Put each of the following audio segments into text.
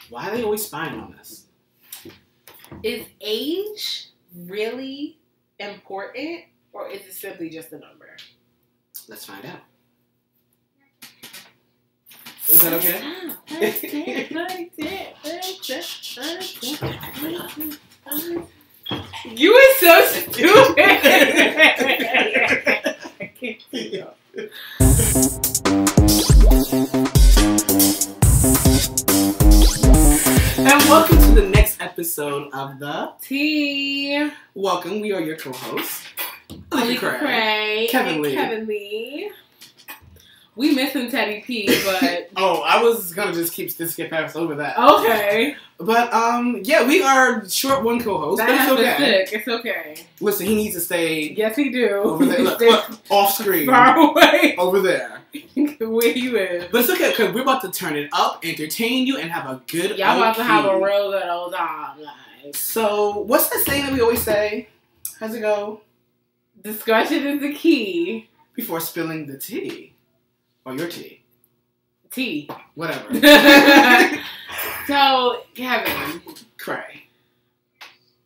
Why are they always spying on us? Is age really important, or is it simply just a number? Let's find out. Is that okay? You are so stupid. I can't see you. And welcome to the next episode of the Tea. Welcome. We are your co-hosts, Alika Cray, Kevin Lee. Kevin Lee. We missing Teddy P, but oh, I was gonna just skip past over that. Okay. But yeah, we are short one co-host. But it's okay. It's okay. Listen, he needs to stay. Yes, he do. Over there. Look, off screen. Far away. Over there. Where he live. But it's okay because we're about to turn it up, entertain you, and have a good. Y'all about to have a real good old time. Like. So, what's that saying that we always say? How's it go? Discretion is the key. Before spilling the tea. Or your tea. Tea. Whatever. So, Kevin. Cray.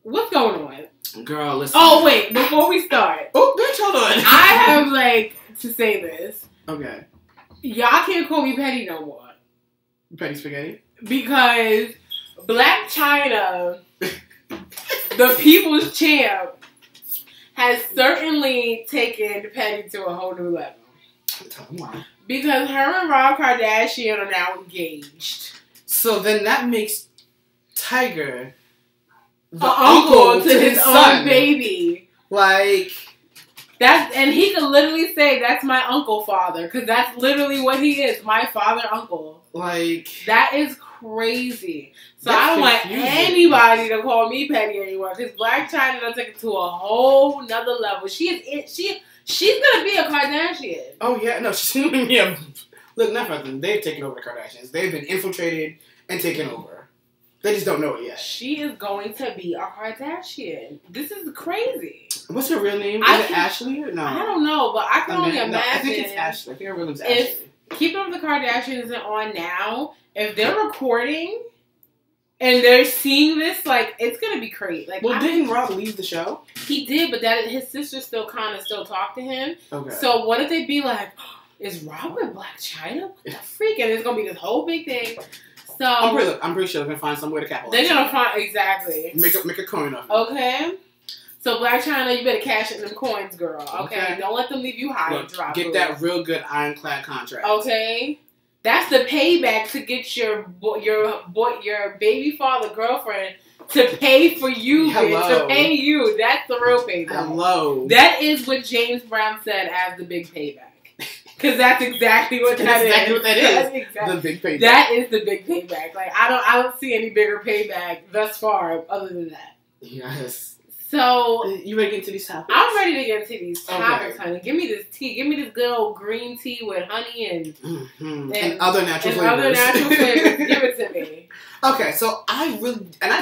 What's going on? Girl, listen. Oh, wait. Before we start. Oh, bitch, hold on. I have, to say this. Okay. Y'all can't call me petty no more. Petty spaghetti? Because Black China, the people's champ, has certainly taken petty to a whole new level. Tell them why. Because her and Rob Kardashian are now engaged. So then that makes Tiger the uncle to his son. own baby. Like... And he could literally say, that's my uncle father. Because that's literally what he is. My father uncle. Like... That is crazy. So I don't want anybody to call me petty anymore. Because Black China done took it to a whole nother level. She's gonna be a Kardashian. Oh yeah, no, she's gonna be a... Look, not nothing. They've taken over the Kardashians. They've been infiltrated and taken over. They just don't know it yet. She is going to be a Kardashian. This is crazy. What's her real name? Is it Ashley or no? I don't know, but I can only imagine. I think it's Ashley. I think her real name's Ashley. If Keeping Up with the Kardashians isn't on now, if they're recording and they're seeing this, it's gonna be crazy. Didn't Rob leave the show? He did, but his sister still talk to him. Okay. So what if they be like, is Rob with Black China? What the freak? And it's gonna be this whole big thing. So I'm pretty sure they're gonna find somewhere to capitalize. They're gonna find exactly. Make a coin of it. Okay. So Black China, you better cash in them coins, girl. Okay. Don't let them leave you high and drop. Get that real good ironclad contract. Okay. That's the payback to get your baby father girlfriend to pay for you, bitch. To pay you. That's the real payback. Hello. That is what James Brown said as the big payback. Because that's exactly what that is. Exactly what that is. Exactly. The big payback. That is the big payback. I don't see any bigger payback thus far other than that. Yes. So you ready to get into these topics? I'm ready to get into these topics, honey. Give me this tea. Give me this good old green tea with honey and other natural flavors. Give it to me. Okay, so I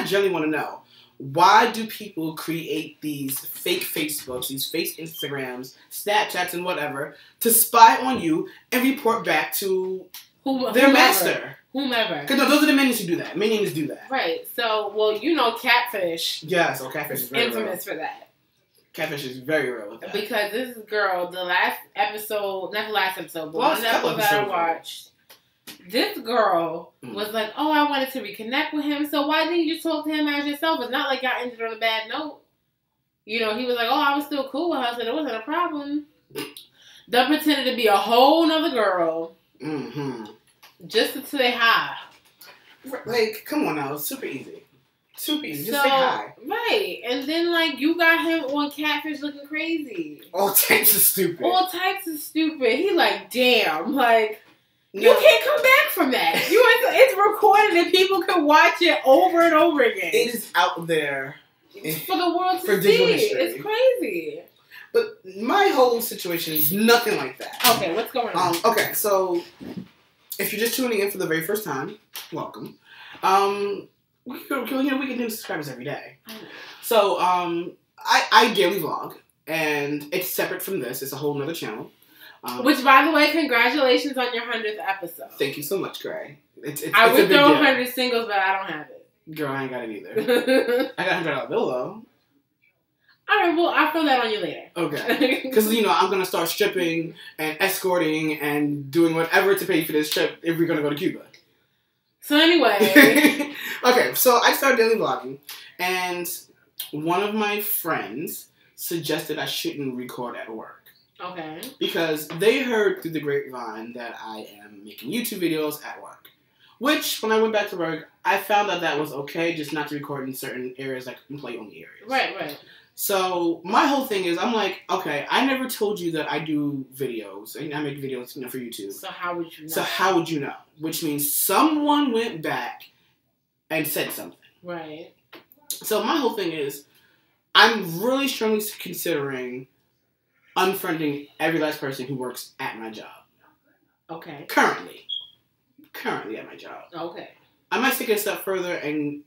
generally want to know, why do people create these fake Facebooks, these fake Instagrams, Snapchats, and whatever to spy on you and report back to their master? Whomever. Because those are the minions who do that. Minions do that. Right. So, Catfish. Yeah, so Catfish is very infamous for that. Catfish is very real with that. Because this girl, the last episode, not the last episode, but one episode that I watched, this girl was like, oh, I wanted to reconnect with him, so why didn't you just talk to him as yourself? It's not like y'all ended on a bad note. You know, he was like, oh, I was still cool with her, so there wasn't a problem. They pretended to be a whole nother girl. Mm-hmm. Just to say hi. Come on now. It's super easy. Super easy. Just say hi. Right. And then, you got him on Catfish looking crazy. All types of stupid. He damn. You can't come back from that. It's recorded and people can watch it over and over again. It is out there. For the world to see. It's crazy. But my whole situation is nothing like that. Okay, what's going on? Okay, so... If you're just tuning in for the very first time, welcome. We can do subscribers every day. So, I daily vlog, and it's separate from this. It's a whole nother channel. Which, by the way, congratulations on your 100th episode. Thank you so much, Gray. I would throw 100 singles, but I don't have it. Girl, I ain't got it either. I got $100 bill, though. Alright, well, I'll throw that on you later. Okay. Because, I'm going to start stripping and escorting and doing whatever to pay for this trip if we're going to go to Cuba. So anyway. Okay, so I started daily vlogging, and one of my friends suggested I shouldn't record at work. Okay. Because they heard through the grapevine that I am making YouTube videos at work. Which, when I went back to work, I found out that was okay, just not to record in certain areas, like employee-only areas. Right. So, my whole thing is, I'm like, okay, I never told you that I do videos. I make videos for YouTube. So how would you know? So how would you know? Which means someone went back and said something. Right. So, my whole thing is, I'm really strongly considering unfriending every last person who works at my job. Okay. Currently at my job. Okay. I might take it a step further and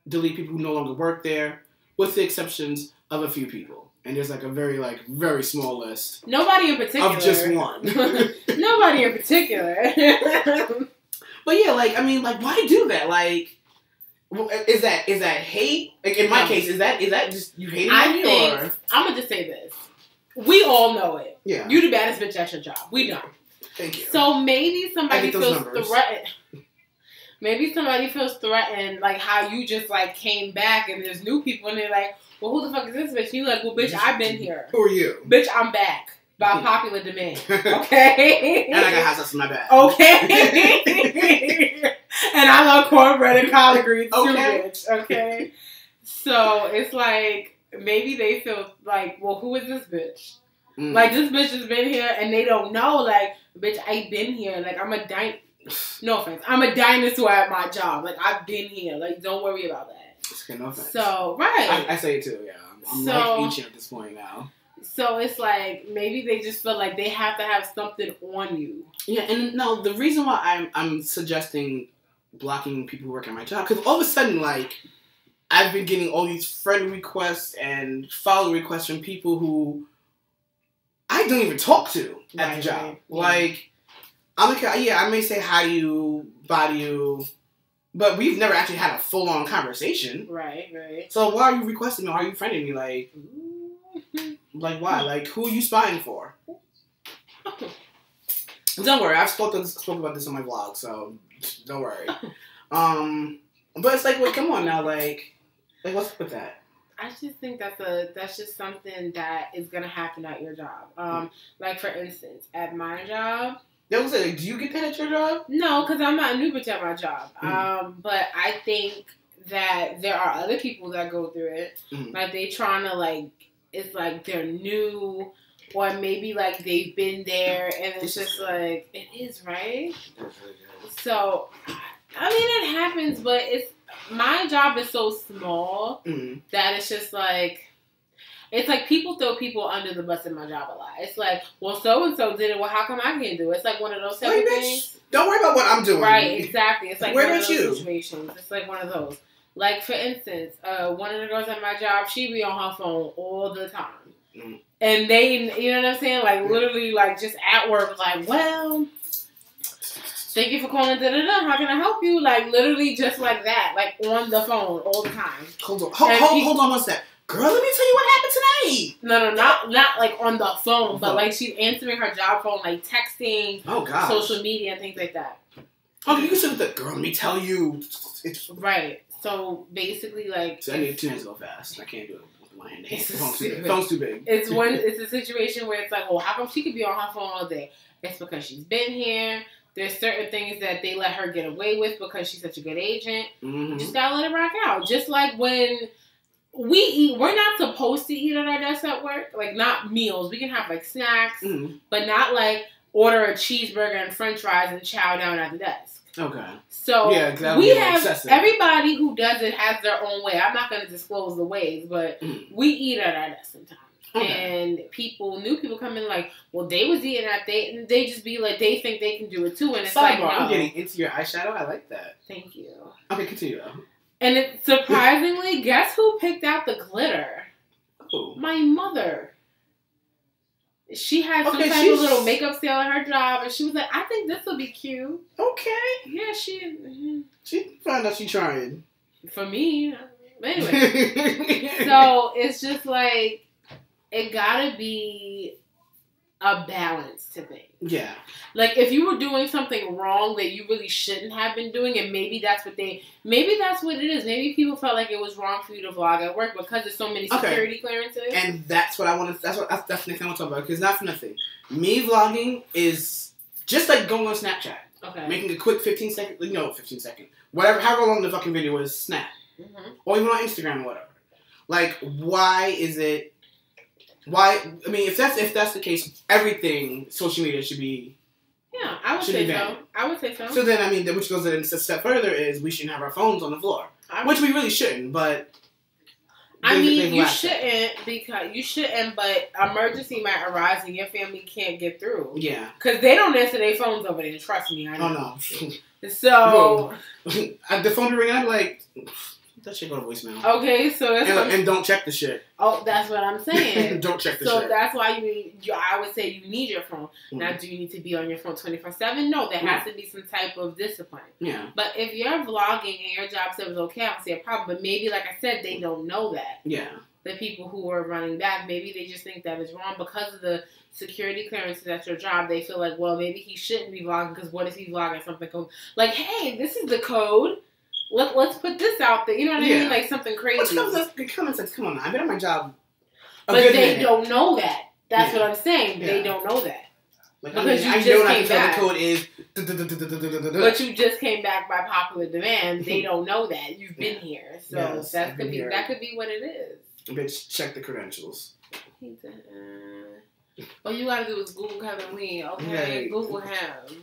delete people who no longer work there, with the exceptions of a few people. And there's a very small list. Nobody in particular. Of just one. Nobody in particular. But yeah, why do that? Is that hate? In my case, is that just you hating me? Or? I'm gonna just say this. We all know it. Yeah. You the baddest bitch at your job. We know. Thank you. So maybe somebody feels threatened. Maybe somebody feels threatened, how you just, came back and there's new people and they're like, well, who the fuck is this bitch? And you're like, well, bitch, I've been here. Who are you? Bitch, I'm back. By popular demand. Okay? And I got hot sauce in my bag. Okay? And I love cornbread and collard greens too, bitch. Okay? So, it's maybe they feel well, who is this bitch? This bitch has been here and they don't know, bitch, I've been here. I'm a no offense. I'm a dinosaur at my job. I've been here. Don't worry about that. Okay, no offense. So, right. I say it too, yeah. I'm ancient at this point now. So it's maybe they just feel like they have to have something on you. Yeah, and no, the reason why I'm suggesting blocking people who work at my job, because all of a sudden, I've been getting all these friend requests and follow requests from people who I don't even talk to at the job. Right. I'm I may say hi to you, bye to you, but we've never actually had a full-on conversation. Right. So why are you requesting me? Why are you friending me? Why? Who are you spying for? Don't worry, I've spoken about this on my vlog, so don't worry. But it's wait, come on now, what's up with that? I just think that's just something that is gonna happen at your job. For instance, at my job. Do you get that at your job? No, because I'm not a new bitch at my job. But I think that there are other people that go through it. They trying to it's they're new, or maybe they've been there, and it's just it is, right? So, it happens, but my job is so small that it's just it's people throw people under the bus in my job a lot. It's well, so-and-so did it. Well, how come I can't do it? It's one of those type of things. Don't worry about what I'm doing. Right, exactly. It's one of those situations. It's one of those. For instance, one of the girls at my job, she be on her phone all the time. And they, you know what I'm saying? Literally, just at work, well, thank you for calling, da-da-da, how can I help you? Literally just that, on the phone all the time. Hold on one sec. Girl, let me tell you what happened tonight. No, not on the phone, but she's answering her job phone, texting, social media, and things like that. Oh, you can say that, girl, let me tell you. Right. So basically, So I need 2 hands to go fast. I can't do it with my hand. The phone's too big. It's a situation where it's well, how come she could be on her phone all day? It's because she's been here. There's certain things that they let her get away with because she's such a good agent. You just gotta let it rock out. Just when we eat, we're not supposed to eat at our desk at work. Not meals. We can have snacks, but not order a cheeseburger and french fries and chow down at the desk. Okay. So yeah, we have excessive. Everybody who does it has their own way. I'm not going to disclose the ways, but we eat at our desk sometimes. Okay. And new people come in well, they was eating at and they just be they think they can do it too, and it's no. I'm getting into your eyeshadow. I like that. Thank you. Okay, continue though. And it surprisingly, guess who picked out the glitter? Who? My mother. She had some type of little makeup sale at her job, and she was like, I think this will be cute. Okay. Yeah, she found out she trying. For me. Anyway. So, it's just like, it gotta be a balance to things. Yeah. Like, if you were doing something wrong that you really shouldn't have been doing, and maybe that's what it is. Maybe people felt like it was wrong for you to vlog at work because there's so many security clearances. And that's what I want to, that's the next thing I want to talk about, because not for nothing. Me vlogging is just like going on Snapchat. Okay. Making a quick 15 second, whatever, however long the fucking video is, snap. Mm-hmm. Or even on Instagram or whatever. Like, I mean, if that's the case, everything social media should be. Yeah, I would say so. I would say so. So then, I mean, which goes a step further is we shouldn't have our phones on the floor, which we really shouldn't. But I mean, you shouldn't, but emergency might arise and your family can't get through. Yeah, because they don't answer their phones over there. Trust me, I know. Oh no. So the phone be ringing. I'm like. That shit go to voicemail. Okay, so that's and don't check the shit. Oh, that's what I'm saying. Don't check the shit. So that's why I would say you need your phone. Mm-hmm. Now, do you need to be on your phone 24/7? No, there has to be some type of discipline. Yeah. But if you're vlogging and your job says okay, I don't see a problem. But maybe, like I said, they don't know that. Yeah. The people who are running back, maybe they just think that is wrong because of the security clearances at your job. They feel like, well, maybe he shouldn't be vlogging because what if he vlogging something like, hey, this is the code. Let's put this out there. You know what I mean? Like something crazy. Common sense. Come on, I've been on my job. But they don't know that. That's what I'm saying. Yeah. They don't know that. Like, because I know the code is. But you just came back by popular demand. They don't know that you've been here. So that could be what it is. Bitch, check the credentials. All you gotta do is Google Kevin Lee. Okay, Google him.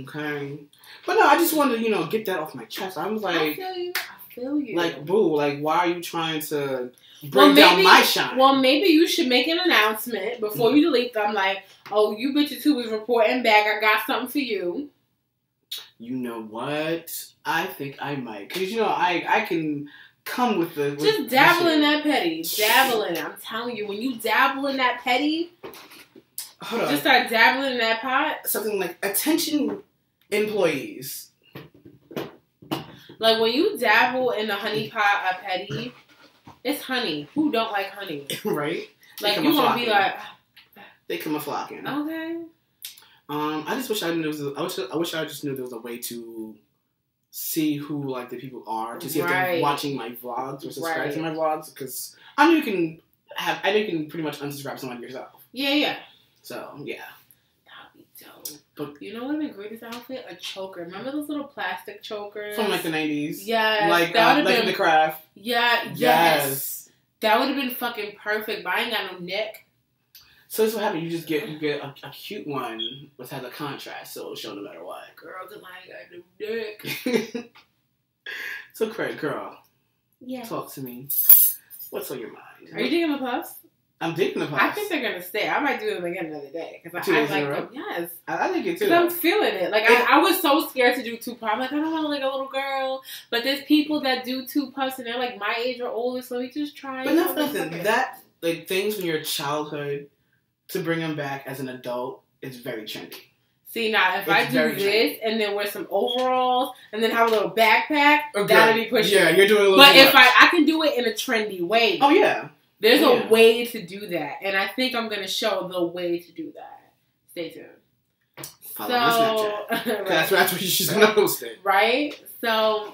Okay. But no, I just wanted to, get that off my chest. I was like... I feel you. Like, boo, like, why are you trying to bring down my shine? Well, maybe you should make an announcement before you delete them. Like, oh, you bitches who was reporting back, I got something for you. You know what? I think I might. Because, I can come with the... Just dabble in that petty. Dabble in it. I'm telling you, when you dabble in that petty... Hold on. Just start dabbling in that pot? Something like attention employees. Like when you dabble in the honey pot of petty, it's honey. Who don't like honey? Right? Like you gonna be like they come a flocking. Okay. I just wish I knew I wish I just knew there was a way to see who like the people are, to see if they're watching my vlogs or subscribe to my vlogs, because I know you can pretty much unsubscribe someone yourself. Yeah. So, yeah. That would be dope. But you know what would have been great as an outfit? A choker. Remember those little plastic chokers? From like the 90s? Yeah. Like in the craft? Yeah, yes. That would have been fucking perfect, but I ain't got no neck. So this is what happened. You just get a cute one which has a contrast, so it'll show no matter what. Girl, because I ain't got no neck. So, Craig, girl. Yeah. Talk to me. What's on your mind? Are you digging the puffs? I'm digging the puffs. I think they're gonna stay. I might do them again another day because I like them. Yes, I like it too. Because I'm feeling it. Like I was so scared to do 2 puffs. I'm like, I don't want to like a little girl. But there's people that do 2 puffs and they're like my age or older. So we just try. But that's nothing. That like things from your childhood to bring them back as an adult is very trendy. See, now, if I do this and then wear some overalls and then have a little backpack, that'll be pushing. Yeah, you're doing a little But if I can do it in a trendy way. Oh, yeah. There's a way to do that. And I think I'm going to show the way to do that. Stay tuned. Follow on Snapchat. That's where she's going to post it. Right? So,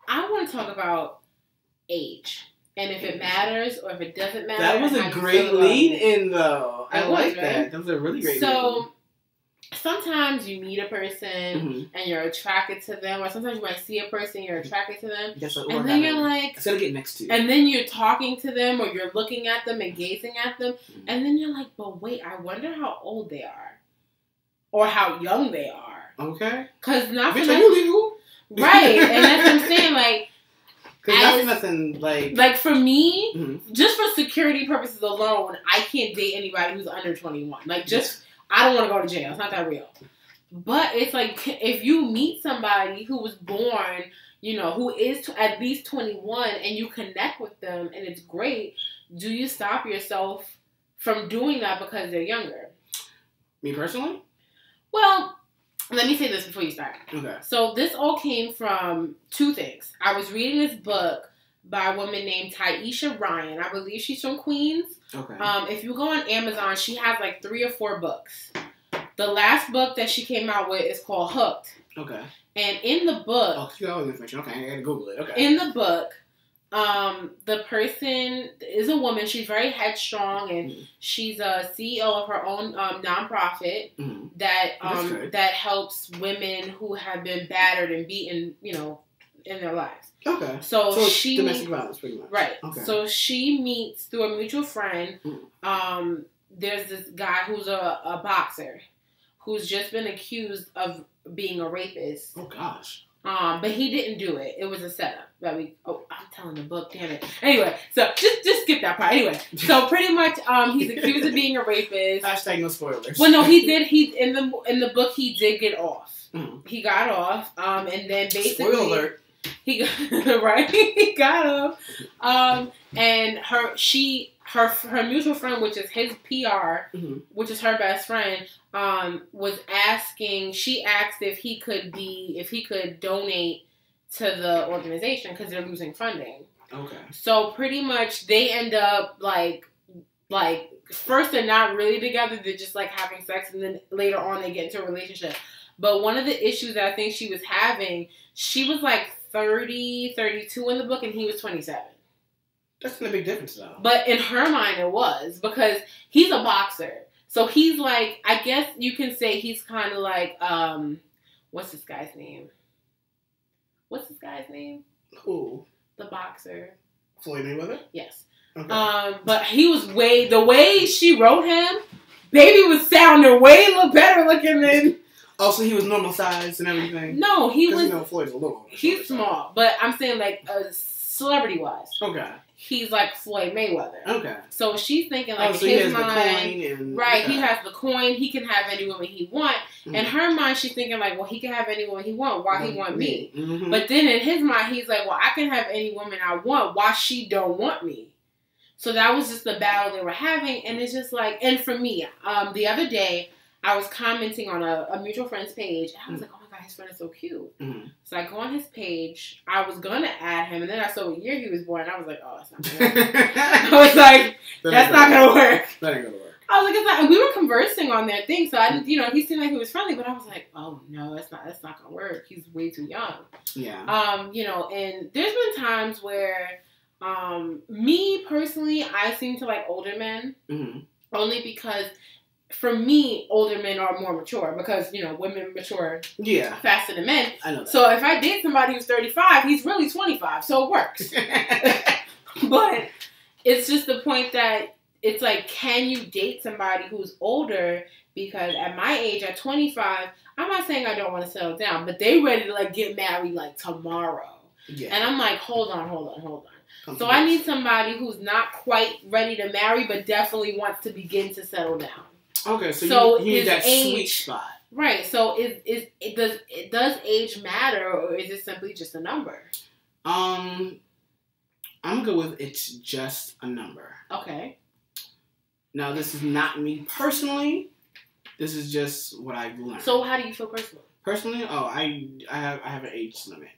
I want to talk about age. And if it matters or if it doesn't matter. That was a great lead-in, though. I like that. That was a really great lead-in. So, sometimes you meet a person and you're attracted to them, or sometimes you might see a person you're attracted to them, and then you're like, it's gonna get next to you, and then you're talking to them or you're looking at them and gazing at them, and then you're like, but wait, I wonder how old they are, or how young they are. Okay, because nothing. Bitch, are you legal? Right, and that's what I'm saying, like. Because nothing like for me, just for security purposes alone, I can't date anybody who's under 21. Like just. I don't want to go to jail. It's not that real. But it's like, if you meet somebody who was born, who is at least 21 and you connect with them and it's great, do you stop yourself from doing that because they're younger. Me personally? Well, let me say this before you start. Okay. So this all came from two things. I was reading this book by a woman named Taisha Ryan. I believe she's from Queens. Okay. If you go on Amazon, she has like 3 or 4 books. The last book that she came out with is called Hooked. Okay. And in the book... Oh, you got all the information. Okay, I gotta Google it. Okay. In the book, the person is a woman. She's very headstrong, and she's a CEO of her own nonprofit that helps women who have been battered and beaten, in their lives. Okay. So she domestic violence, pretty much. Right. Okay. So she meets through a mutual friend. There's this guy who's a boxer who's just been accused of being a rapist. Oh gosh. But he didn't do it. It was a setup. I'm telling the book, damn it. Anyway, so just skip that part. Anyway, so pretty much, he's accused of being a rapist. Hashtag no spoilers. Well, no, he did. In the book, he did get off. He got off. And then basically, spoiler alert. He got off. And her mutual friend, which is his PR, which is her best friend, was asking. She asked if he could donate to the organization because they're losing funding. Okay. So pretty much they end up like first they're not really together. They're just like having sex, and then later on they get into a relationship. But one of the issues that I think she was having, she was like 30, 32 in the book, and he was 27. That's not a big difference, though. But in her mind, it was, because he's a boxer. So he's like, I guess you can say he's kind of like, what's this guy's name? Who? The boxer. Floyd Mayweather? Yes. Okay. But he was the way she wrote him, baby was sounding way better looking than... Oh, so he was normal size and everything? No, he was... Floyd's a little... He's small, but I'm saying like celebrity-wise. Okay. He's like Floyd Mayweather. Okay. So she's thinking like so his he has mind, the coin and, right? Okay. He has the coin. He can have any woman he want. In her mind, she's thinking like, well, he can have any woman he want. Why he want me? But then in his mind, he's like, well, I can have any woman I want. Why she don't want me? So that was just the battle they were having, and it's just like, and for me, the other day I was commenting on a mutual friend's page, and I was like, oh my god, his friend is so cute. So I go on his page. I was gonna add him, and then I saw what year he was born, and I was like, oh, that's not gonna work. I was like, that's not gonna work. That ain't gonna work. I was like, it's not. And we were conversing on that thing, so I didn't, he seemed like he was friendly, but I was like, oh no, that's not gonna work. He's way too young. Yeah. And there's been times where, me personally, I seem to like older men, only because. For me, older men are more mature because, women mature faster than men. I know that. So if I date somebody who's 35, he's really 25, so it works. But it's just the point that it's like, can you date somebody who's older? Because at my age, at 25, I'm not saying I don't want to settle down, but they ready to get married tomorrow. Yeah. And I'm like, hold on. So I need somebody who's not quite ready to marry, but definitely wants to begin to settle down. Okay, so you need that sweet spot. Right, so does age matter, or is it simply just a number? I'm gonna go with it's just a number. Okay. Now, this is not me personally. This is just what I've learned. So how do you feel personally? Personally? Oh, I have an age limit.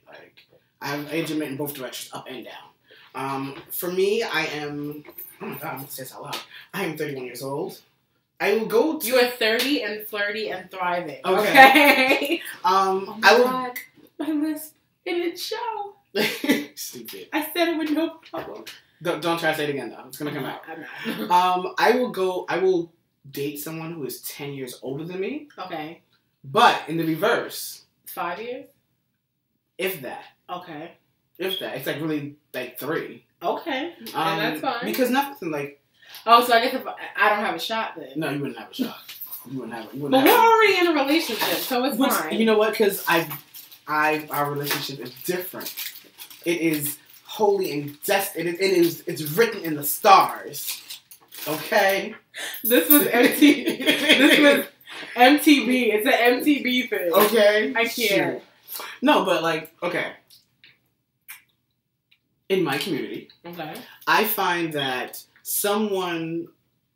I have an age limit in both directions, up and down. For me, I am... Oh my god, I'm gonna say this out loud. I am 31 years old. I will go to... You are 30 and flirty and thriving. Okay. Oh my god. My list, it didn't show. Stupid. I said it with no problem. Don't try to say it again, though. It's going to come out. I'm not. I will date someone who is 10 years older than me. Okay. But in the reverse. 5 years? If that. Okay. If that. It's really 3. Okay. And that's fine. Because nothing Oh, so I guess if I don't have a shot then. No, you wouldn't have a shot. You wouldn't have it. But we're already in a relationship, so it's fine. You know what? Because our relationship is different. It is holy and it's written in the stars. Okay? This was MTV. This was MTV. It's an MTV thing. Okay? I can't. Sure. No, but okay. In my community, I find that someone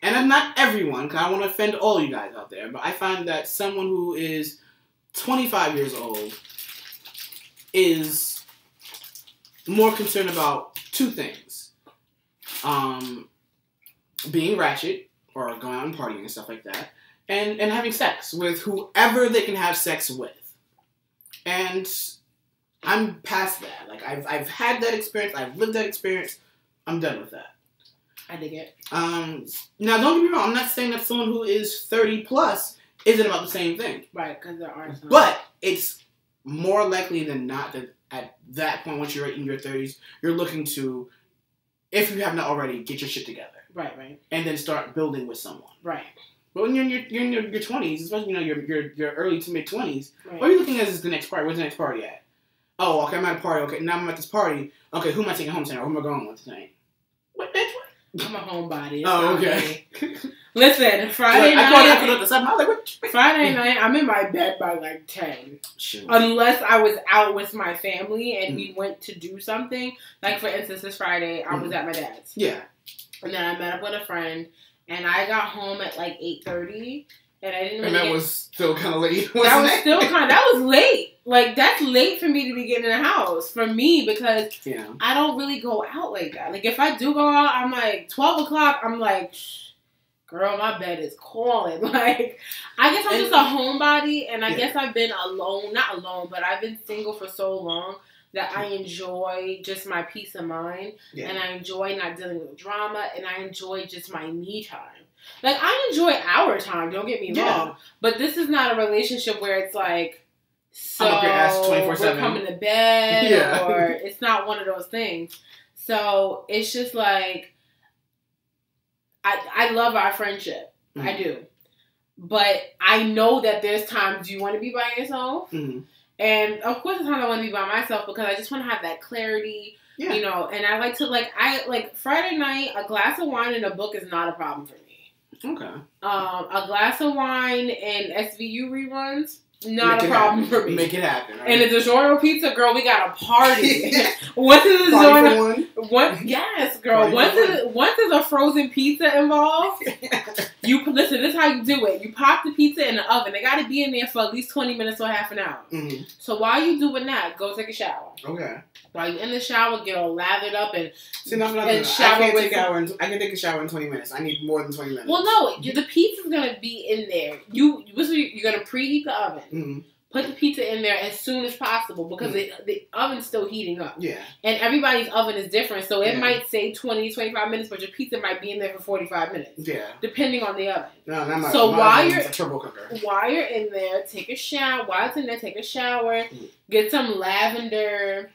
and I'm not everyone, because I don't want to offend all you guys out there, but I find that someone who is 25 years old is more concerned about two things. Being ratchet, or going out and partying and stuff like that, and having sex with whoever they can have sex with. And I'm past that. Like, I've had that experience, I've lived that experience, I'm done with that. I dig it. Now, don't get me wrong, I'm not saying that someone who is 30 plus isn't about the same thing. Right, because there are some. But it's more likely than not that at that point, once you're in your 30s, you're looking to, if you have not already, get your shit together. Right. And then start building with someone. Right. But when you're in your 20s, especially, your early to mid 20s, right. What are you looking at as the next party? Where's the next party at? Oh, okay, I'm at a party. Okay, now I'm at this party. Okay, who am I taking home tonight? Who am I going with tonight? What, bitch? I'm a homebody. Oh, okay. Listen, Friday night. I put up the stuff. I was like, what? Friday night, I'm in my bed by like 10. Shoot. Unless I was out with my family and we went to do something. Like, for instance, this Friday, I was at my dad's. Yeah. And then I met up with a friend, and I got home at like 8:30, and I didn't. And that was still kind of late. That was late. Like, that's late for me to be getting in the house for me because I don't really go out like that. Like, if I do go out, I'm like 12 o'clock. I'm like, girl, my bed is calling. Like, I guess I'm just a homebody, and I guess I've been not alone, but I've been single for so long that I enjoy just my peace of mind, and I enjoy not dealing with drama, and I enjoy just my me time. Like, I enjoy our time, don't get me wrong, but this is not a relationship where it's like, so I'm up your ass 24/7. We're coming to bed, or it's not one of those things. So it's just like, I love our friendship. I do. But I know that there's times you want to be by yourself. And of course, there's times I want to be by myself because I just want to have that clarity, you know. And I like to Friday night, a glass of wine and a book is not a problem for me. Okay. A glass of wine and SVU reruns, not a problem for me. Make it happen. Right? And the DiGiorno pizza, girl, we got a party. Once there's a frozen pizza involved, listen, this is how you do it. You pop the pizza in the oven. They got to be in there for at least 20 minutes or half an hour. So while you doing that, go take a shower. Okay. While you in the shower, get all lathered up and shower. I can take a shower in 20 minutes. I need more than 20 minutes. Well, no, the pizza's gonna be in there. You're gonna preheat the oven. Put the pizza in there as soon as possible because the oven's still heating up. Yeah. And everybody's oven is different, so it might say 20, 25 minutes, but your pizza might be in there for 45 minutes. Yeah. Depending on the oven. No, so while you're in there, take a shower. While it's in there, take a shower. Get some lavender.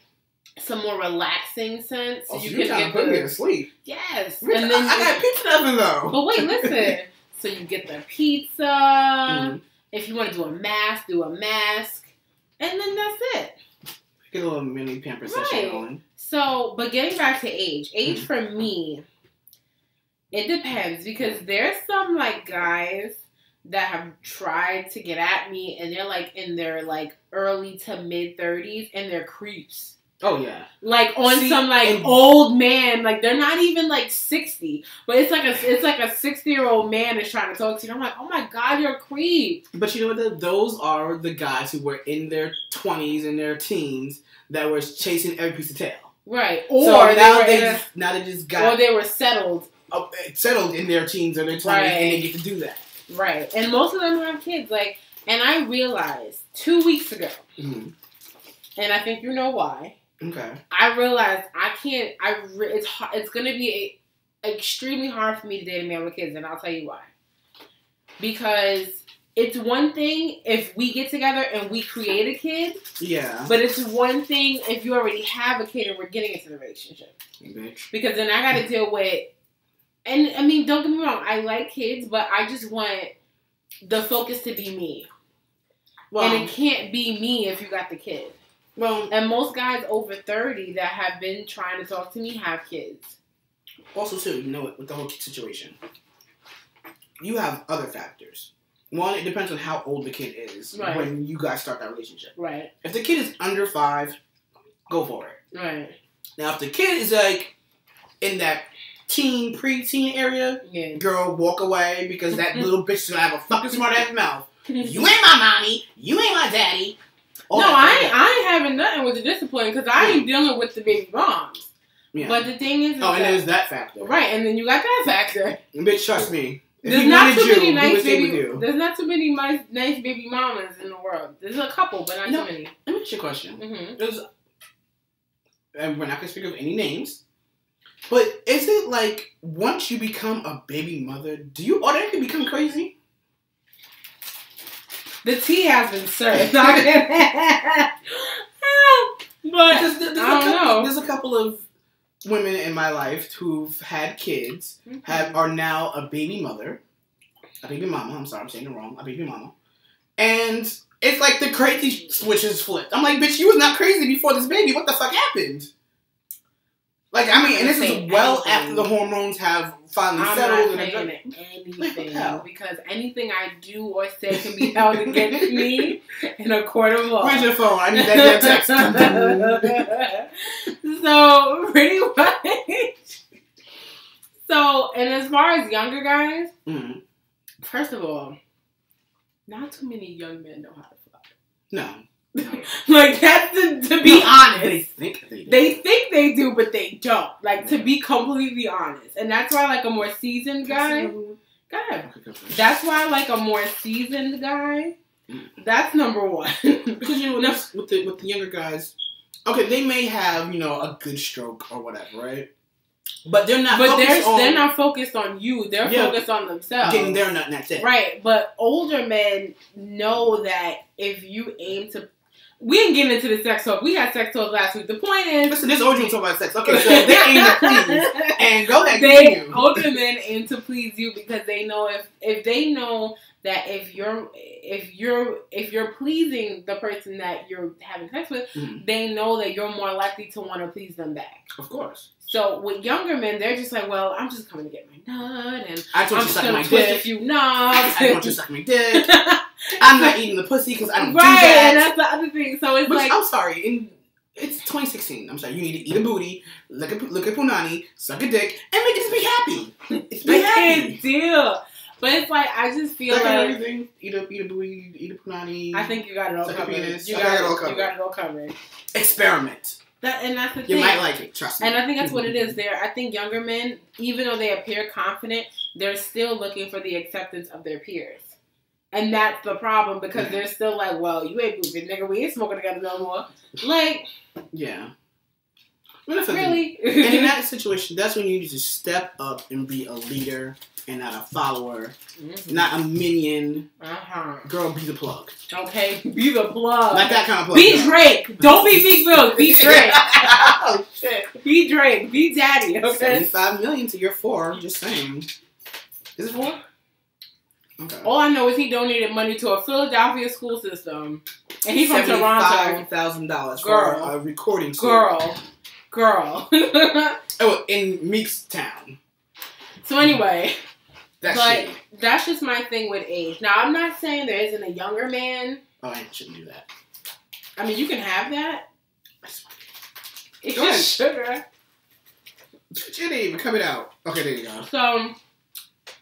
Some more relaxing scents. So you can put me to sleep. Yes. And then I got pizza oven though. But wait, listen. So you get the pizza. If you want to do a mask, do a mask. And then that's it. Get a little mini pamper session going. So, but getting back to age. Age for me, it depends. Because there's some like guys that have tried to get at me and they're like in their like early to mid 30s and they're creeps. Oh, yeah. Like, some, like, old man. Like, they're not even, like, 60. But it's like a 60-year-old man is trying to talk to you. And I'm like, oh, my God, you're a creep. But you know what? Those are the guys who were in their 20s and their teens that were chasing every piece of tail. Right. Or so now they just got... Or they were settled. Settled in their teens or their 20s, and they get to do that. Right. And most of them have kids. Like, and I realized 2 weeks ago, and I think you know why... Okay. I realized it's going to be extremely hard for me to date a man with kids, and I'll tell you why. Because it's one thing if we get together and we create a kid. Yeah. But it's one thing if you already have a kid and we're getting into the relationship. Bitch. Because then I got to deal with, and I mean, don't get me wrong, I like kids, but I just want the focus to be me. Well, and it can't be me if you got the kid. Well, and most guys over 30 that have been trying to talk to me have kids. Also, too, you know, with the whole situation, you have other factors. One, it depends on how old the kid is when you guys start that relationship. Right. If the kid is under 5, go for it. Right. Now, if the kid is like in that preteen area, Yeah. girl, walk away because that little bitch is gonna have a fucking smart ass mouth. You ain't my mommy. You ain't my daddy. No, I ain't having nothing with the discipline because I ain't dealing with the baby moms. Yeah. But the thing is and there's that factor. Right, and then you got that factor. Bitch, trust me. There's not too many nice baby mamas in the world. There's a couple, but not too many. Let me ask you a question. And we're not going to speak of any names, but is it like once you become a baby mother, do you automatically become crazy? The tea has been served. But I don't know. There's a couple of women in my life who've had kids, are now a baby mother, a baby mama. I'm sorry, I'm saying it wrong. A baby mama, and it's like the crazy switch is flipped. I'm like, bitch, you was not crazy before this baby. What the fuck happened? Like, I mean, and this is well after the hormones have finally settled. I'm not saying anything because anything I do or say can be held against me in a court of law. Where's your phone? I need that damn text. So, pretty much. So, and as far as younger guys, first of all, not too many young men know how to fly. No. Like, that's to be honest. They think they do. They think they do, but they don't. Like, to be completely honest. And that's why, like, a more seasoned guy... Go ahead. That's why, like, a more seasoned guy... That's number one. Because, you know, that's with the younger guys... Okay, they may have, you know, a good stroke or whatever, right? But they're not they're not focused on you. They're focused on themselves. Getting their nut, and that's it. Right. But older men know that if you aim to... We ain't getting into the sex talk. We had sex talk last week. The point is... Listen, this older men talk about sex. Okay, so they aim to please. And go ahead, continue. Older men aim to please you because they know if they know that if you're pleasing the person that you're having sex with, they know that you're more likely to want to please them back. Of course. So with younger men, they're just like, well, I'm just coming to get my nut, and I'm just gonna twist a few knobs. I want you to suck my dick. I'm not eating the pussy because I don't do that. Right, and that's the other thing. So it's like, I'm sorry, it's 2016. I'm sorry, you need to eat a booty, look at Punani, suck a dick, and make it just be happy. It's be happy. Can't deal. But it's like, I just feel like everything. Eat a booty, eat a punani. I think you got it all covered. You got it all covered. Experiment. That's the thing. You might like it, trust me. And I think that's what it is there. I think younger men, even though they appear confident, they're still looking for the acceptance of their peers. And that's the problem because they're still like, well, you ain't moving, nigga. We ain't smoking together no more. Like, yeah. Really? And in that situation, that's when you need to step up and be a leader and not a follower, not a minion. Girl, be the plug. Okay, be the plug. Like that kind of plug. Be Drake. Don't be Big Bill. Be Drake. Oh, shit. Be Drake. Be Daddy. Okay. $75 million to your 4. Just saying. Is it 4? Okay. All I know is he donated money to a Philadelphia school system, and he's from Toronto. $75,000 for a recording school. Girl. Oh, in Meek's town. So anyway, that's just my thing with age. Now, I'm not saying there isn't a younger man. Oh, I shouldn't do that. I mean, you can have that. It's Go just sugar. It ain't even coming out. Okay, there you go. So,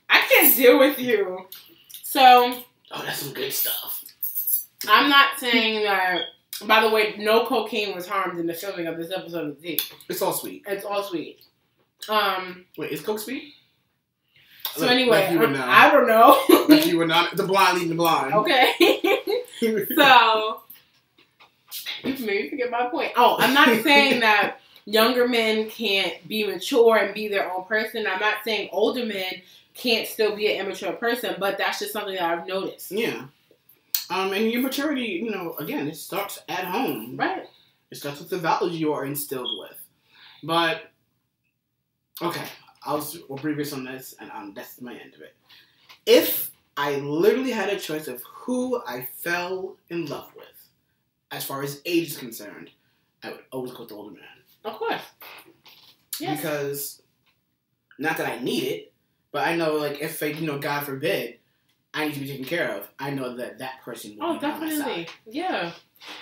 I can't deal with you. So. Oh, that's some good stuff. I'm not saying that. By the way, no cocaine was harmed in the filming of this episode of The Tea. It's all sweet. It's all sweet. Wait, is coke sweet? So anyway, I don't know. Like you were not the blind leading the blind. Okay. So you made me forget my point. Oh, I'm not saying that younger men can't be mature and be their own person. I'm not saying older men can't still be an immature person, but that's just something that I've noticed. Yeah. And your maturity, you know, again, it starts at home. Right. It starts with the values you are instilled with. But, okay, we'll previous on this, and that's my end of it. If I literally had a choice of who I fell in love with, as far as age is concerned, I would always go with the older man. Of course. Yes. Because, not that I need it, but I know, like, if, you know, God forbid, I need to be taken care of, I know that that person will be by my side. Yeah.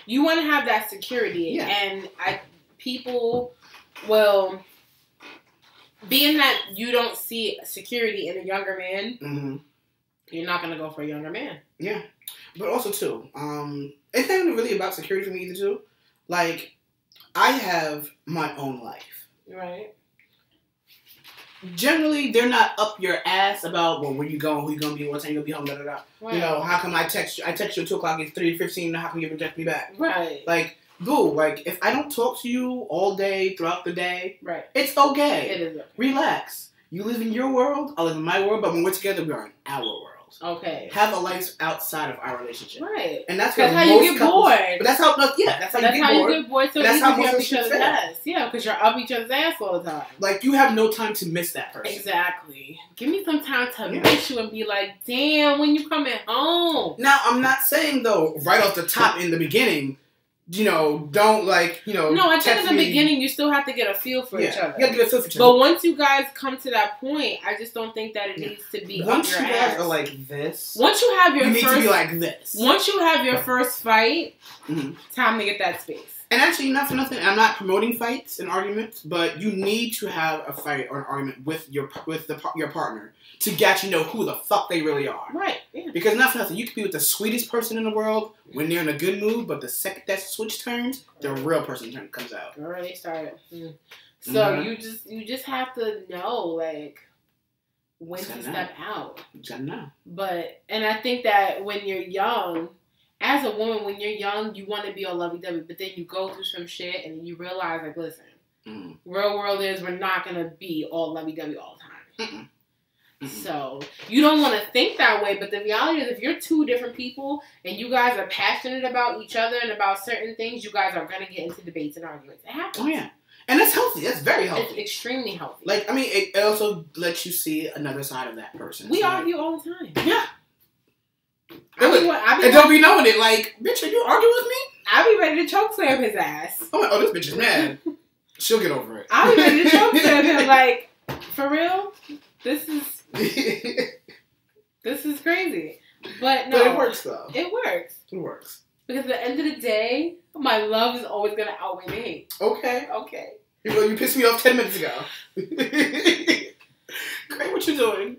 You want to have that security. Yeah. And people will... being that you don't see security in a younger man, mm-hmm. you're not going to go for a younger man. Yeah. But also, too, it's not really about security for me either, too. Like, I have my own life. Right. Generally, they're not up your ass about, well, where you going, who you going to be, what time you going to be home, da, da, da. Right. You know, how come I text you at 2 o'clock, it's 3:15, how come you haven't texted me back? Right. Like, boo, like, if I don't talk to you all day, throughout the day, right, it's okay. It is okay. Relax. You live in your world, I live in my world, but when we're together, we are in our world. Okay. Have a life outside of our relationship. Right. And that's how you get bored. But that's how, that's how you get bored. So that's how most of each other's ass. Yeah, because you're up each other's ass all the time. Like, you have no time to miss that person. Exactly. Give me some time to miss you and be like, damn, when you coming home? Now, I'm not saying, though, right off the top in the beginning, you know, don't, like, you know. No, I think in the beginning, you still have to get a feel for each other. You have to get a feel for each other. But once you guys come to that point, I just don't think that it needs to be once up your you guys ass. are like this. Once you have your you first. need to be like this. Once you have your first fight, time to get that space. And actually, not for nothing, I'm not promoting fights and arguments, but you need to have a fight or an argument with your partner to get you know who the fuck they really are. Right. Yeah. Because not for nothing, you could be with the sweetest person in the world when they're in a good mood, but the second that switch turns, the real person comes out. Already started. So you just have to know like when to step out. You gotta know. And I think that when you're young. As a woman, when you're young, you want to be all lovey-dovey, but then you go through some shit and you realize, like, listen, real world is we're not going to be all lovey-dovey all the time. So, you don't want to think that way, but the reality is if you're two different people and you guys are passionate about each other and about certain things, you guys are going to get into debates and arguments. It happens. Oh, yeah. And that's healthy. That's very healthy. It's extremely healthy. Like, I mean, it also lets you see another side of that person. We argue all the time. Yeah. And don't be knowing it, like, bitch, are you arguing with me? I'll be ready to choke slam his ass. I'm like, oh, this bitch is mad. She'll get over it. I'll be ready to choke slam him, like, for real? This is crazy. But no. But it works, though. It works. It works. Because at the end of the day, my love is always going to outweigh the hate. Okay. You pissed me off 10 minutes ago. Great, what you doing?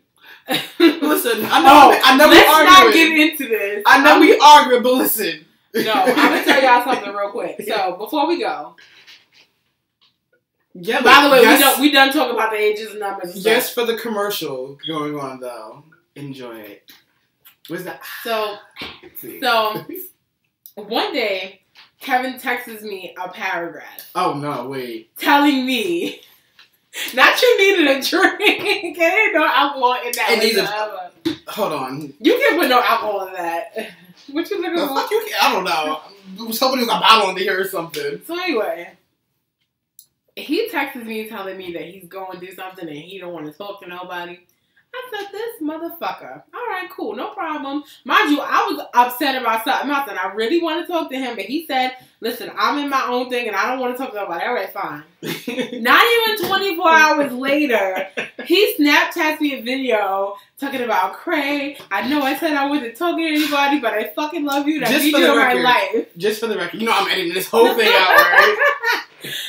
Listen, I know we arguing. Let's not get into this. I know we arguing, but listen. No, I'm going to tell y'all something real quick. So, before we go. Yeah, by the way, we done talking about the ages and numbers and yes, for the commercial going on, though. Enjoy it. What's that? So, one day, Kevin texts me a paragraph. Oh, no, wait. Telling me... Not you needed a drink. Ain't no alcohol in that. Hold on. You can't put no alcohol in that. What you looking for? Fuck you? I don't know. Somebody was a bottle on here or something. So anyway, he texts me telling me that he's going through something and he don't want to talk to nobody. I said, this motherfucker. All right, cool, no problem. Mind you, I was upset about something else and I really want to talk to him, but he said, listen, I'm in my own thing and I don't want to talk to nobody. All right, fine. Not even 24 hours later, he Snapchats me a video talking about Cray. I know I said I wasn't talking to anybody, but I fucking love you and I need you in my life. Just for the record, you know I'm editing this whole thing out, right?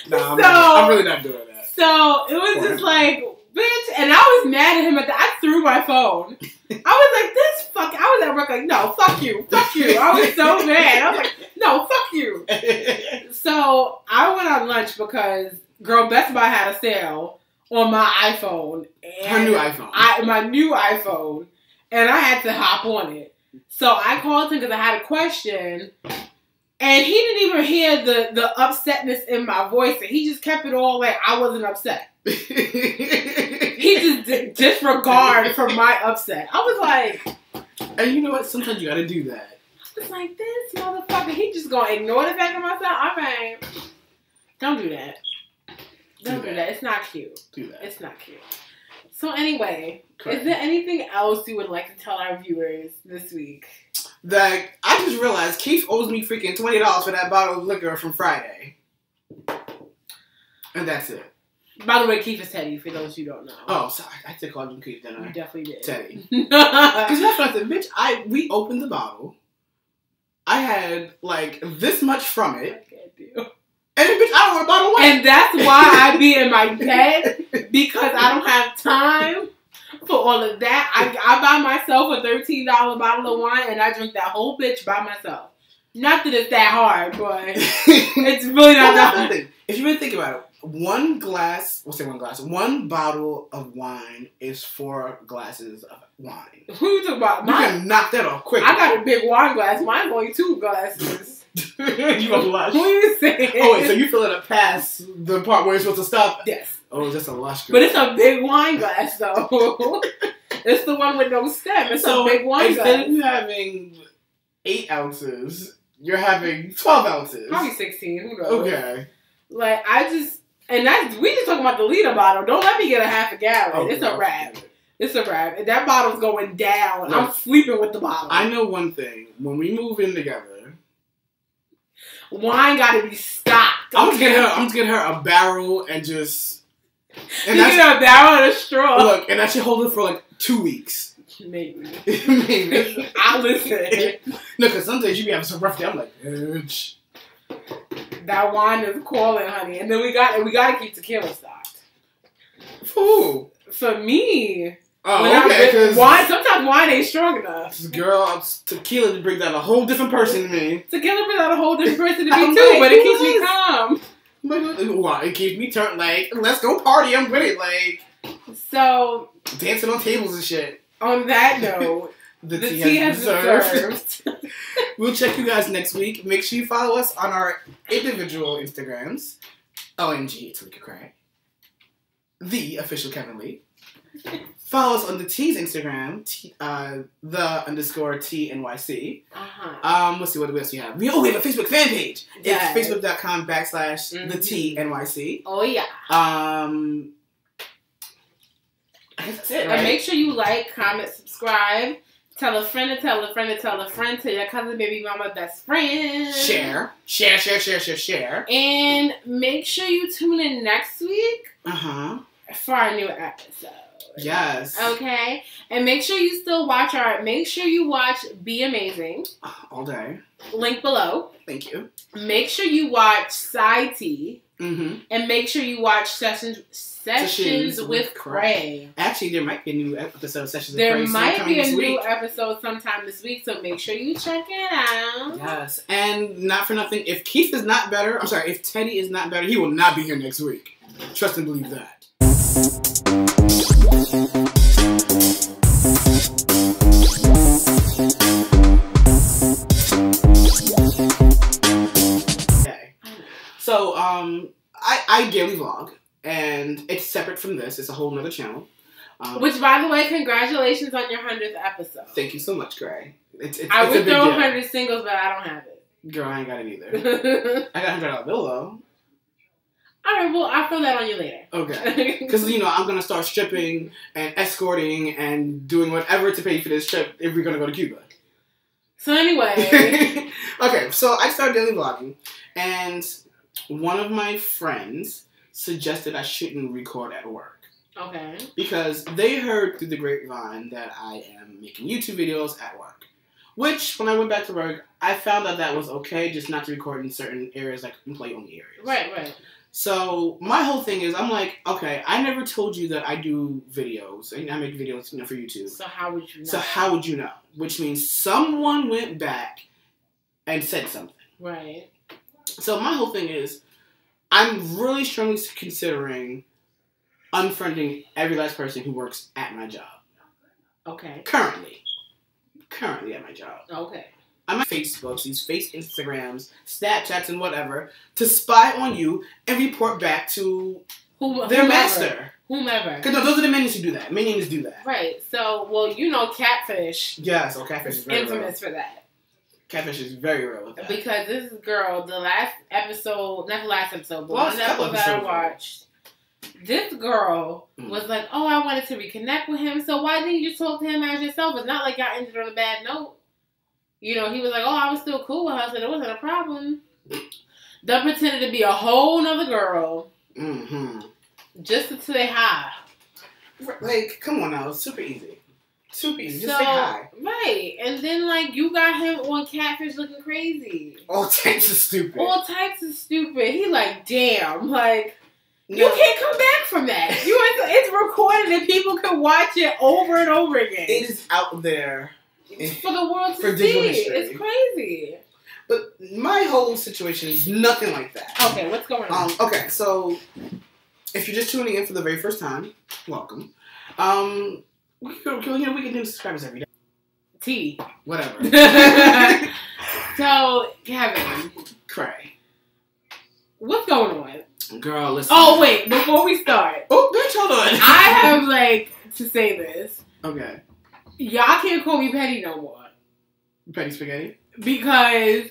No, I'm really not doing that. So it was just like... Bitch, and I was mad at him I threw my phone. I was like, I was at work like, no, fuck you. I was so mad. I was like, no, fuck you. So I went on lunch because, girl, Best Buy had a sale on my iPhone. Her new iPhone. My new iPhone. And I had to hop on it. So I called him because I had a question. And he didn't even hear the upsetness in my voice. And he just kept it all like I wasn't upset. He just did disregard for my upset. I was like... And you know what? Sometimes you gotta do that. I was like, this motherfucker, he just gonna ignore the fact of myself? All right. Don't do that. Don't do that. It's not cute. Do that. It's not cute. So anyway, is there anything else you would like to tell our viewers this week? That I just realized Keith owes me freaking $20 for that bottle of liquor from Friday. And that's it. By the way, Keith is Teddy, for those who don't know. Oh, sorry. I did call him Keith, didn't I? You definitely did. Teddy. Because that's what I said. Bitch, we opened the bottle. I had, like, this much from it. I can't do. And then, bitch, I I want a bottle of wine. And that's why I be in my bed, because I don't have time for all of that. I buy myself a $13 bottle of wine and I drink that whole bitch by myself. Not that it's that hard, but it's really not that hard. If you really think about it, one bottle of wine is 4 glasses of wine. Who you talking about? You can knock that off quick. I got a big wine glass. Mine's only 2 glasses. You gonna lush. What are you saying? Oh wait, so you fill it up past the part where you're supposed to stop? Yes. Oh, it's just a lush girl. But it's a big wine glass though. It's the one with no stem. It's a big wine glass. Instead of having 8 ounces, you're having 12 ounces. Probably 16. Who knows? Okay. Like we just talking about the liter bottle. Don't let me get a half a gallon. Oh, it's a wrap. It's a wrap. And that bottle's going down. Look, I'm sleeping with the bottle. I know one thing. When we move in together, wine gotta be stocked. I'm just get her a barrel and just. And you get a barrel and a straw. Look, and I should hold it for like 2 weeks. Maybe. Maybe. I'll listen. No, because some days you be having some rough day. I'm like, bitch. That wine is calling, honey. And then we gotta keep tequila stocked. Ooh. For me. Oh, okay. Wine, sometimes wine ain't strong enough. Girl, tequila brings out a whole different person to me. Tequila brings out a whole different person to me too, but it keeps me calm. Well, it keeps me turned like, let's go party. I'm with it. Like, so dancing on tables and shit. On that note, the tea has been served. We'll check you guys next week. Make sure you follow us on our individual Instagrams. OMG, it's Lika Cray. The official Kevin Lee. Follow us on the T's Instagram, _TNYC. Let's see what else we have. We have a Facebook fan page. Yes. It's facebook.com/the TNYC. Oh yeah. I guess that's it, right? And make sure you like, comment, subscribe. Tell a friend to tell a friend to tell a friend to your cousin, baby mama, best friend. Share. And make sure you tune in next week. For our new episode. Yes. Okay. And make sure you watch Be Amazing. All day. Link below. Thank you. Make sure you watch Side Tea. And make sure you watch Sessions with Cray. Actually, there might be a new episode of Sessions with There Cray. might be a new episode sometime this week, so make sure you check it out. Yes. And not for nothing, if Teddy is not better, he will not be here next week. Trust and believe that. Okay. So, I daily vlog, and it's separate from this. It's a whole nother channel. Which, by the way, congratulations on your 100th episode. Thank you so much, Gray. I would throw 100 singles, but I don't have it. Girl, I ain't got it either. I got $100 bill, though. Alright, well, I'll throw that on you later. Okay. Because, I'm going to start stripping and escorting and doing whatever to pay for this trip if we're going to go to Cuba. So anyway. Okay, so I started daily vlogging, and one of my friends suggested I shouldn't record at work. Okay. Because they heard through the grapevine that I am making YouTube videos at work. Which, when I went back to work, I found out that was okay, just not to record in certain areas, like employee-only areas. Right. So, my whole thing is, I'm like, okay, I never told you that I do videos, and I make videos for YouTube. So how would you know? Which means someone went back and said something. Right. So, my whole thing is, I'm really strongly considering unfriending every last person who works at my job. Okay. Currently at my job. Okay. I'm on Facebook, these fake Instagrams, Snapchats, and whatever, to spy on you and report back to their master. Whomever. Because those are the minions who do that. Minions do that. Right. So, Catfish. Yes, Catfish is very infamous for that. Catfish is very real with that. Because this girl, not the last episode, but one episode that I watched, this girl was like, oh, I wanted to reconnect with him, so why didn't you just talk to him as yourself? It's not like y'all ended on a bad note. He was like, oh, I was still cool with her, so there wasn't a problem. Then pretended to be a whole nother girl. Just to say hi. Like, come on now, it's super easy. Just say hi. Right. And then, like, you got him on Catfish looking crazy. All types of stupid. He like, damn, like, you can't come back from that. It's recorded and people can watch it over and over again. It is out there. For the world to see. It's crazy. But my whole situation is nothing like that. Okay, what's going on? Okay, so if you're just tuning in for the very first time, welcome. We can do subscribers every day. T. Whatever. So, Kevin. Cray. What's going on? Girl, listen. Oh, wait, before we start. Oh, bitch, hold on. I have, like, to say this. Okay. Y'all can't call me petty no more. Petty spaghetti? Because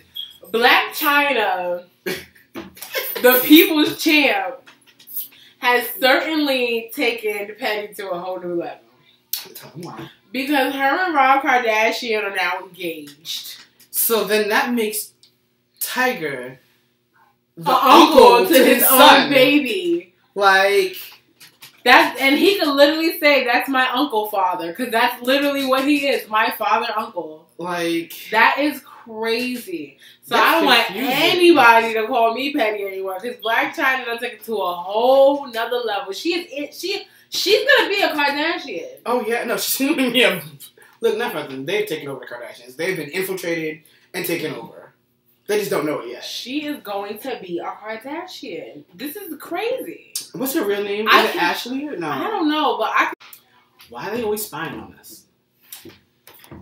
Black China, the people's champ, has certainly taken petty to a whole new level. Tell them why. Because her and Rob Kardashian are now engaged. So then that makes Tiger the uncle to his son. own baby. Like... And he could literally say, that's my uncle father. Because that's literally what he is. My father uncle. Like... That is crazy. So I don't want anybody to call me petty anymore. Because Black China done took it to a whole nother level. She's gonna be a Kardashian. Oh yeah, no, she's gonna be a... Look, not for nothing. They've taken over the Kardashians. They've been infiltrated and taken over. They just don't know it yet. She is going to be a Kardashian. This is crazy. What's her real name? Is it Ashley or no? I don't know, but Why are they always spying on us?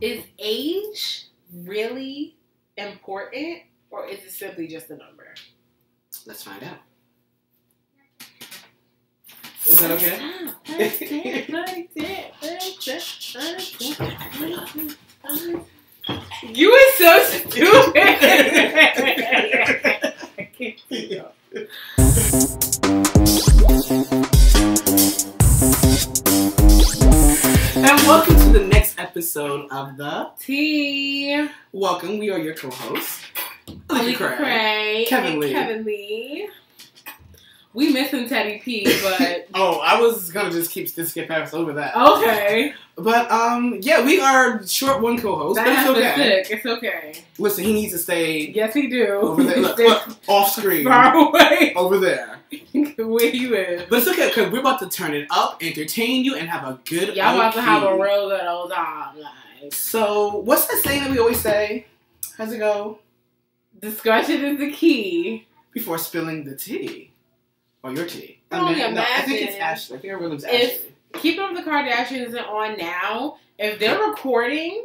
Is age really important, or is it simply just a number? Let's find out. Is that okay? You are so stupid. And welcome to the next episode of the Tea. Welcome. We are your co-hosts, Alika Cray, Kevin Lee. We missing Teddy P, but I was gonna just skip past over that. Okay. But yeah, we are short one co-host. But it's okay. It's okay. Listen, he needs to stay. Yes, he do. Over there. Look, off screen. Far away. Over there. Where you is. But it's okay because we're about to turn it up, entertain you, and have a good. Y'all about to have a real good old time. Like. So, what's that saying that we always say? How's it go? Discretion is the key. Before spilling the tea. Or your tea. I think it's Ashley. I think her real name's Ashley. If Keeping Up with the Kardashians isn't on now, if they're recording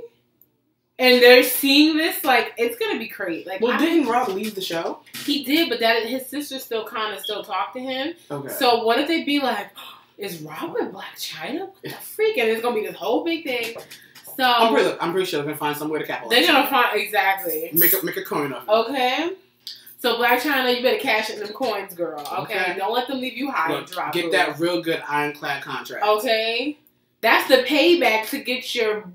and they're seeing this, like, it's gonna be great. Like, didn't Rob leave the show? He did, but his sister still talk to him. Okay. So what if they be like, is Rob with Black China? What the freak? And it's gonna be this whole big thing. So I'm pretty sure they're gonna find some way to capitalize. They're gonna find exactly. Make a coin of it. Okay. So Black China, you better cash in them coins, girl. Okay. Don't let them leave you high and drop. Get that real good ironclad contract. Okay. That's the payback to get your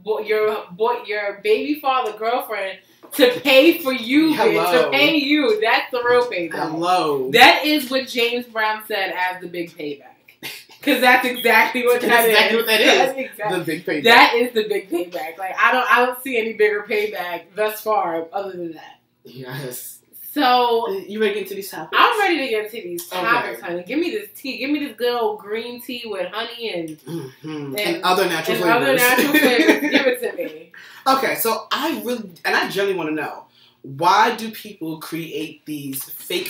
baby father girlfriend to pay for you, bitch. To pay you. That's the real payback. Hello. That is what James Brown said as the big payback. Because that's exactly what that is. Exactly what that is. Exactly. The big payback. That is the big payback. Like I don't see any bigger payback thus far other than that. Yes. So you ready to get into these topics? I'm ready to get into these topics, honey. Give me this tea. Give me this good old green tea with honey and other natural flavors. Give it to me. Okay, so I generally want to know, why do people create these fake